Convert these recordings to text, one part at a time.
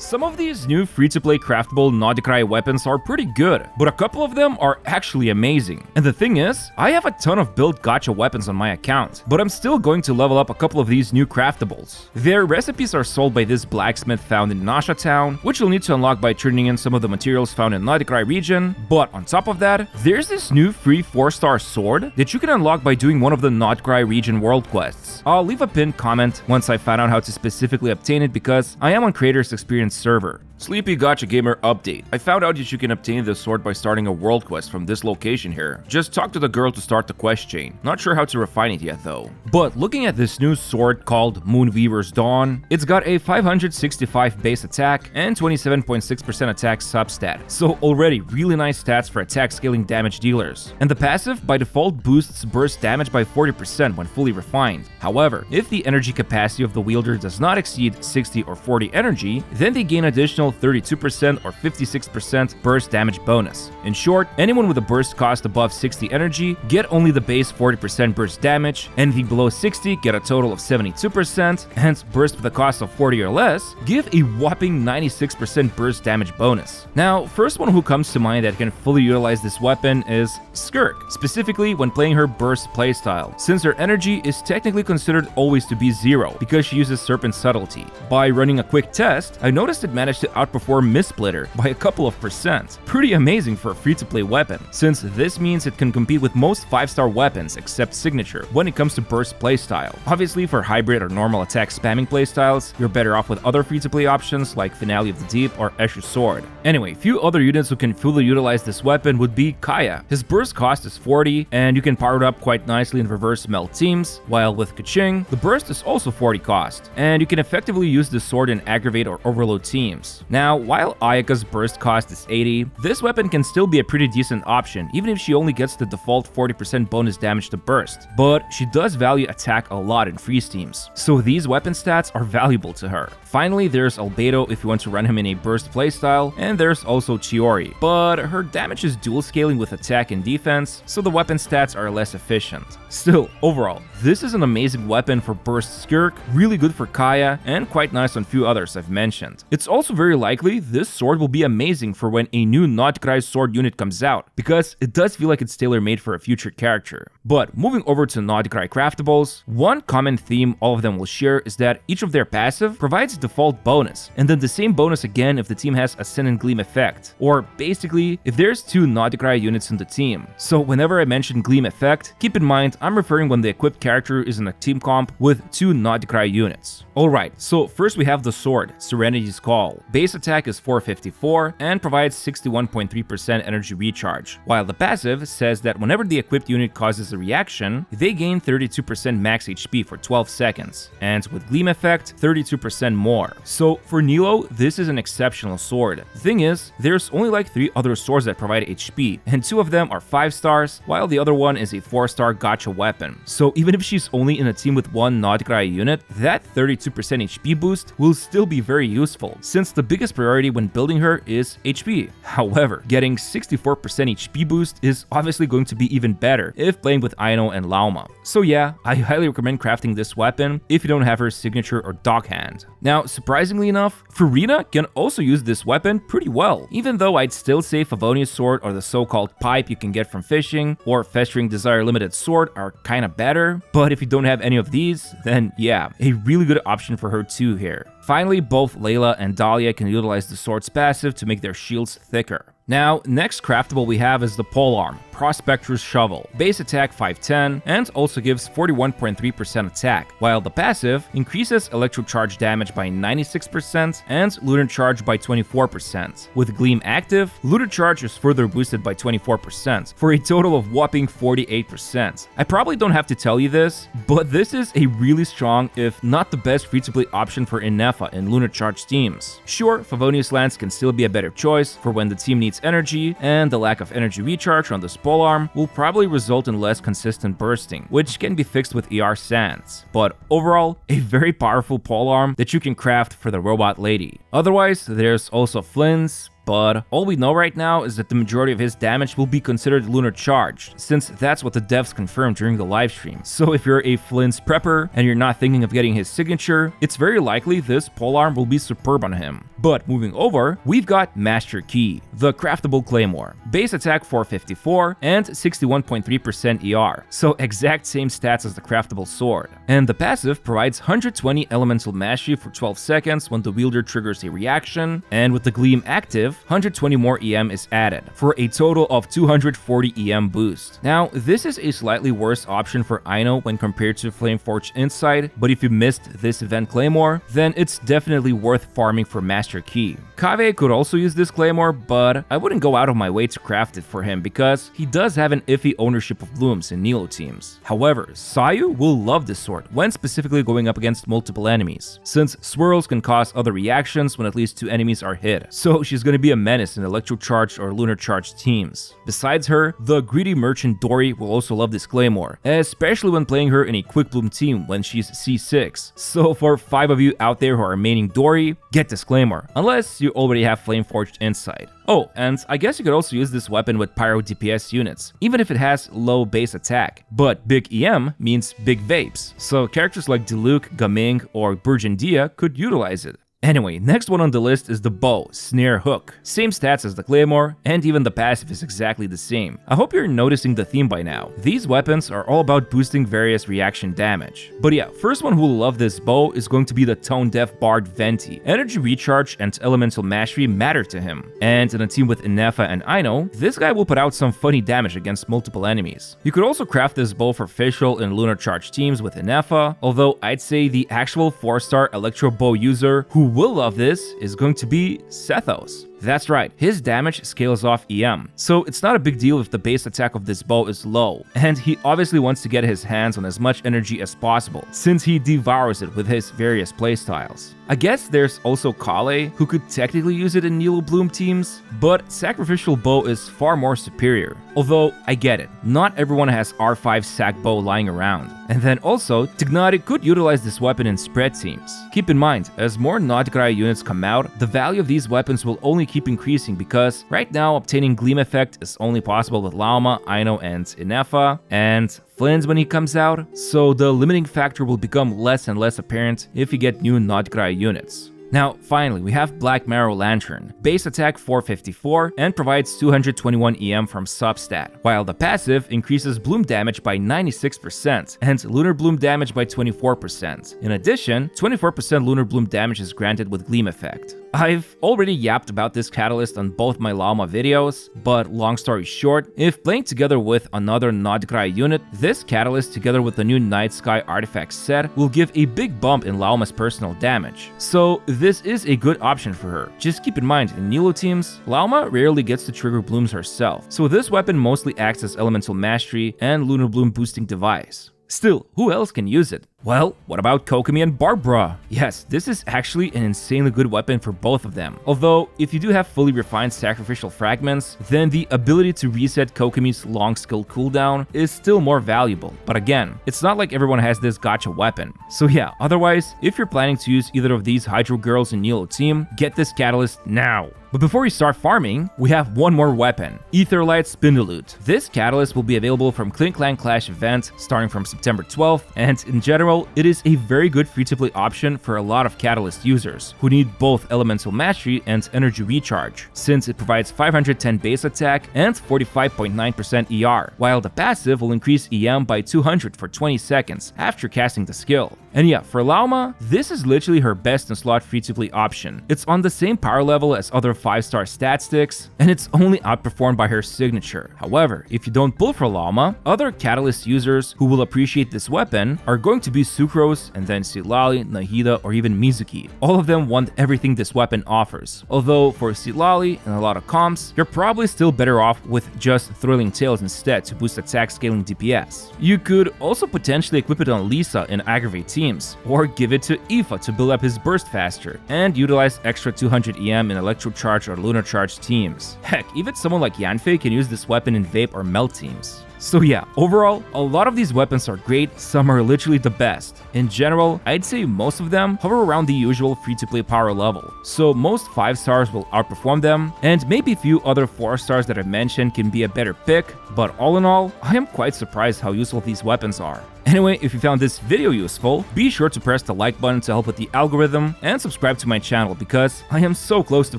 Some of these new free-to-play craftable Nod-Krai weapons are pretty good, but a couple of them are actually amazing. And the thing is, I have a ton of built gacha weapons on my account, but I'm still going to level up a couple of these new craftables. Their recipes are sold by this blacksmith found in Nasha town, which you'll need to unlock by turning in some of the materials found in Nod-Krai region, but on top of that, there's this new free 4-star sword that you can unlock by doing one of the Nod-Krai region world quests. I'll leave a pinned comment once I find out how to specifically obtain it because I am on Creators Experience server. Sleepy Gacha Gamer update. I found out that you can obtain this sword by starting a world quest from this location here. Just talk to the girl to start the quest chain. Not sure how to refine it yet though. But looking at this new sword called Moonweaver's Dawn, it's got a 565 base attack and 27.6% attack substat. So already really nice stats for attack scaling damage dealers. And the passive by default boosts burst damage by 40% when fully refined. However, if the energy capacity of the wielder does not exceed 60 or 40 energy, then they gain additional 32% or 56% burst damage bonus. In short, anyone with a burst cost above 60 energy get only the base 40% burst damage, anything below 60 get a total of 72%, and burst with a cost of 40 or less give a whopping 96% burst damage bonus. Now, first one who comes to mind that can fully utilize this weapon is Skirk, specifically when playing her burst playstyle, since her energy is technically considered always to be 0 because she uses Serpent Subtlety. By running a quick test, I noticed it managed to outperform Mist-Splitter by a couple of percent. Pretty amazing for a free-to-play weapon, since this means it can compete with most 5-star weapons except Signature when it comes to burst playstyle. Obviously, for hybrid or normal attack spamming playstyles, you're better off with other free-to-play options like Finale of the Deep or Escher's Sword. Anyway, few other units who can fully utilize this weapon would be Kaya. His burst cost is 40, and you can power it up quite nicely in reverse melt teams, while with Keqing, the burst is also 40 cost, and you can effectively use this sword in aggravate or overload teams. Now, while Ayaka's burst cost is 80, this weapon can still be a pretty decent option, even if she only gets the default 40% bonus damage to burst, but she does value attack a lot in freeze teams, so these weapon stats are valuable to her. Finally, there's Albedo if you want to run him in a burst playstyle, and there's also Chiori, but her damage is dual scaling with attack and defense, so the weapon stats are less efficient. Still, overall, this is an amazing weapon for burst Skirk, really good for Kaya, and quite nice on few others I've mentioned. It's also very likely this sword will be amazing for when a new Nod-Krai sword unit comes out, because it does feel like it's tailor-made for a future character. But moving over to Nod-Krai craftables, one common theme all of them will share is that each of their passive provides default bonus, and then the same bonus again if the team has a Sin and Gleam effect, or basically if there's 2 Nod-Krai units in the team. So whenever I mention Gleam effect, keep in mind I'm referring when the equipped character is in a team comp with 2 Nod-Krai units. Alright, so first we have the sword, Serenity's Call. Base attack is 454 and provides 61.3% energy recharge, while the passive says that whenever the equipped unit causes a reaction, they gain 32% max HP for 12 seconds, and with Gleam effect, 32% more. So for Nilo, this is an exceptional sword. The thing is, there's only like 3 other swords that provide HP, and 2 of them are 5 stars, while the other one is a 4-star gacha weapon. So even if she's only in a team with 1 Nod-Krai unit, that 32% HP boost will still be very useful, since the biggest priority when building her is HP. However, getting 64% HP boost is obviously going to be even better if playing with Aino and Lauma. So yeah, I highly recommend crafting this weapon if you don't have her signature or dog hand. Now, surprisingly enough, Furina can also use this weapon pretty well, even though I'd still say Favonia's sword or the so-called pipe you can get from fishing or Festering Desire Limited sword are kinda better, but if you don't have any of these, then yeah, a really good option for her too here. Finally, both Layla and Dahlia can utilize the sword's passive to make their shields thicker. Now, next craftable we have is the Polearm, Prospector's Shovel. Base attack 510 and also gives 41.3% attack, while the passive increases electro charge damage by 96% and lunar charge by 24%. With Gleam active, lunar charge is further boosted by 24% for a total of whopping 48%. I probably don't have to tell you this, but this is a really strong, if not the best free-to-play option for Innefa in lunar charge teams. Sure, Favonius Lance can still be a better choice for when the team needs energy, and the lack of energy recharge on this polearm will probably result in less consistent bursting, which can be fixed with ER Sands. But overall, a very powerful polearm that you can craft for the robot lady. Otherwise, there's also Flynn's, but all we know right now is that the majority of his damage will be considered lunar charged, since that's what the devs confirmed during the livestream. So if you're a Flynn's prepper and you're not thinking of getting his signature, it's very likely this polearm will be superb on him. But moving over, we've got Master Key, the craftable Claymore. Base attack 454 and 61.3% ER, so exact same stats as the craftable sword. And the passive provides 120 elemental mastery for 12 seconds when the wielder triggers a reaction, and with the Gleam active, 120 more EM is added, for a total of 240 EM boost. Now, this is a slightly worse option for Aino when compared to Flameforged Inside, but if you missed this event Claymore, then it's definitely worth farming for Master Key. Kaveh could also use this Claymore, but I wouldn't go out of my way to craft it for him because he does have an iffy ownership of blooms in Nilo teams. However, Sayu will love this sword when specifically going up against multiple enemies, since swirls can cause other reactions when at least 2 enemies are hit, so she's gonna be a menace in electro-charged or lunar-charged teams. Besides her, the greedy merchant Dory will also love this Claymore, especially when playing her in a quick bloom team when she's C6. So for 5 of you out there who are maining Dory, get this Claymore, unless you already have Flameforged Inside. Oh, and I guess you could also use this weapon with Pyro DPS units, even if it has low base attack. But big EM means big vapes, so characters like Diluc, Gaming, or Burgundia could utilize it. Anyway, next one on the list is the bow, Snare Hook. Same stats as the Claymore, and even the passive is exactly the same. I hope you're noticing the theme by now. These weapons are all about boosting various reaction damage. But yeah, first one who will love this bow is going to be the Tone Deaf Bard Venti. Energy recharge and elemental mastery matter to him. And in a team with Inefa and Aino, this guy will put out some funny damage against multiple enemies. You could also craft this bow for facial and lunar charge teams with Inefa, although I'd say the actual 4-star electro bow user who will love this is going to be Sethos. That's right, his damage scales off EM, so it's not a big deal if the base attack of this bow is low, and he obviously wants to get his hands on as much energy as possible, since he devours it with his various playstyles. I guess there's also Kale, who could technically use it in Nilo Bloom teams, but Sacrificial Bow is far more superior. Although, I get it, not everyone has R5 Sac Bow lying around. And then also, Tignari could utilize this weapon in spread teams. Keep in mind, as more Nod-Krai units come out, the value of these weapons will only keep increasing because right now obtaining Gleam effect is only possible with Lauma, Aino, and Inefa, and Flynn's when he comes out, so the limiting factor will become less and less apparent if you get new Nod-Krai units. Now, finally, we have Blackmarrow Lantern. Base attack 454 and provides 221 EM from substat, while the passive increases bloom damage by 96% and lunar bloom damage by 24%. In addition, 24% lunar bloom damage is granted with Gleam effect. I've already yapped about this catalyst on both my Lauma videos, but long story short, if playing together with another Nod-Krai unit, this catalyst together with the new Night Sky artifact set will give a big bump in Lauma's personal damage. So this is a good option for her. Just keep in mind, in Nilo teams, Lauma rarely gets to trigger blooms herself, so this weapon mostly acts as elemental mastery and lunar bloom boosting device. Still, who else can use it? Well, what about Kokomi and Barbara? Yes, this is actually an insanely good weapon for both of them. Although, if you do have fully refined sacrificial fragments, then the ability to reset Kokomi's long skill cooldown is still more valuable. But again, it's not like everyone has this gacha weapon. So yeah, otherwise, if you're planning to use either of these Hydro Girls in Nilo team, get this catalyst now. But before we start farming, we have one more weapon, Etherlight Spindlelute. This catalyst will be available from Clink Clan Clash event starting from September 12th, and in general, it is a very good free-to-play option for a lot of Catalyst users who need both elemental mastery and energy recharge, since it provides 510 base attack and 45.9% ER, while the passive will increase EM by 200 for 20 seconds after casting the skill. And yeah, for Lauma, this is literally her best in slot free-to-play option. It's on the same power level as other 5-star stat sticks, and it's only outperformed by her signature. However, if you don't pull for Lauma, other Catalyst users who will appreciate this weapon are going to be Sucrose, and then Silali, Nahida, or even Mizuki. All of them want everything this weapon offers. Although for Silali and a lot of comps, you're probably still better off with just Thrilling Tales instead to boost attack scaling DPS. You could also potentially equip it on Lisa in Aggravate teams, or give it to Aoife to build up his burst faster, and utilize extra 200 EM in Electro Charge or Lunar Charge teams. Heck, even someone like Yanfei can use this weapon in Vape or Melt teams. So yeah, overall, a lot of these weapons are great, some are literally the best. In general, I'd say most of them hover around the usual free-to-play power level, so most 5 stars will outperform them, and maybe a few other 4 stars that I mentioned can be a better pick, but all in all, I am quite surprised how useful these weapons are. Anyway, if you found this video useful, be sure to press the like button to help with the algorithm, and subscribe to my channel because I am so close to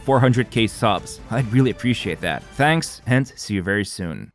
400k subs. I'd really appreciate that. Thanks, and see you very soon.